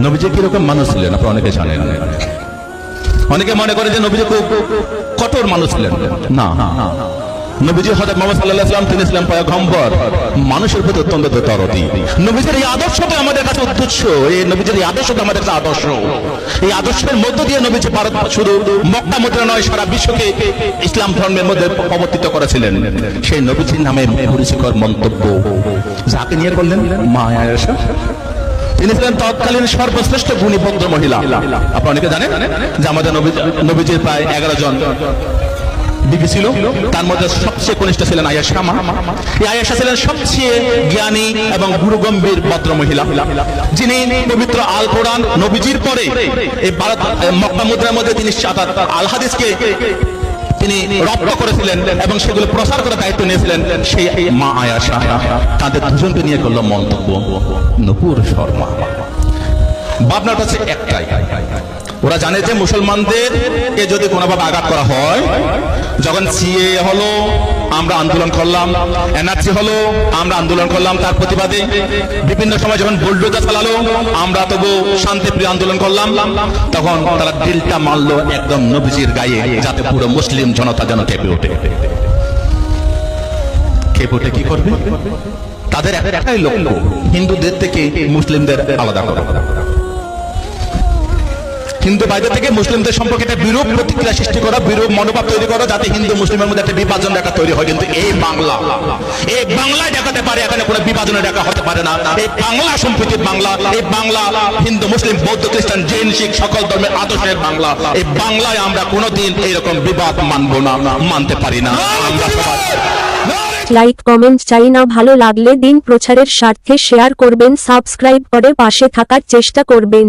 নবীজি কিরকম মানুষ ছিলেন আপনারা অনেকে জানেন। অনেকে মনে করে যে নবীজি খুব কঠোর মানুষ ছিলেন। না, নবীজি হযরত মুহাম্মদ সাল্লাল্লাহু আলাইহি ওয়াসাল্লাম তিনি ছিলেন পয়গম্বর, মানুষের প্রতি অত্যন্ত দরদি। নবীজির এই আদর্শটা আমাদের কাছে উদ্দেশ্য, এই নবীজির এই আদর্শটা আমাদের কাছে আদর্শ। এই আদর্শের মধ্য দিয়ে নবীজি ভারত শুধু মক্কা মদিনা নয় সারা বিশ্বকে ইসলাম ধর্মের মধ্যে প্রবর্তিত করেছিলেন। সেই নবীজির নামে পরিচিকর মন্তব্য যাকে নিয়ে করলেন মা আয়েশা, তিনি ছিলেন তৎকালীন সর্বশ্রেষ্ঠ গুণী ভদ্র মহিলা। আপনারা অনেকে জানেন যে আমাদের নবীজির প্রায় 11 জন বিবি ছিল, তার মধ্যে সবচেয়ে কনিষ্ঠ ছিলেন আয়েশা মা। এই আয়েশা ছিলেন সবচেয়ে জ্ঞানী এবং গুরুগম্ভীর ভদ্র মহিলা, যিনি পবিত্র আল কোরআন নবীজির পরে এই ভারত মক্কা মদিনার মধ্যে তিনি আল হাদিসকে তিনি রপ্ত করেছিলেন এবং সেগুলো প্রচার করার দায়িত্ব নিয়েছিলেন সেই মা আয়েশা। তাদের দুজনকে নিয়ে করল মন্তব্য নূপুর শর্মা। ভাবনাটা হচ্ছে একটাই, ওরা জানে যে মুসলমানদেরকে যদি কোনোভাবে আঘাত করা হয়, যখন সিএ হলো আমরা আন্দোলন করলাম, এনআরসি হলো আমরা আন্দোলন করলাম তার প্রতিবাদে, বিভিন্ন সময় যখন বুলডোজার চালালো আমরা তবু শান্তিপ্রিয় আন্দোলন করলাম, তখন তারা দিলটা মারলো একদম নবীজির গায়ে, যাতে পুরো মুসলিম জনতা যেন কেঁপে ওঠে। কেঁপে ওঠে কি করবে? তাদের একটাই লক্ষ্য, হিন্দুদের থেকে মুসলিমদের আলাদা করা, হিন্দু বাইরে থেকে মুসলিমদের সম্পর্কে একটা বিরূপ প্রতিক্রিয়া সৃষ্টি করা, বিরূপ মনোভাব তৈরি করা, যাতে হিন্দু মুসলিমের মধ্যে একটা বিভাজন রেখা তৈরি হয়। কিন্তু এই বাংলায় দেখাতে পারে, এখানে কোনো বিভাজনের রেখা হতে পারে না। এই বাংলা সম্প্রীতির বাংলা, এই বাংলা হিন্দু মুসলিম বৌদ্ধ খ্রিস্টান জৈন শিখ সকল ধর্মের আদর্শের বাংলা। এই বাংলায় আমরা কোনোদিন এইরকম বিবাদ মানব না, মানতে পারি না। আমরা সবাই লাইক কমেন্ট চাই না, ভালো লাগলে দিন প্রচারের স্বার্থে শেয়ার করবেন, সাবস্ক্রাইব করে পাশে থাকার চেষ্টা করবেন।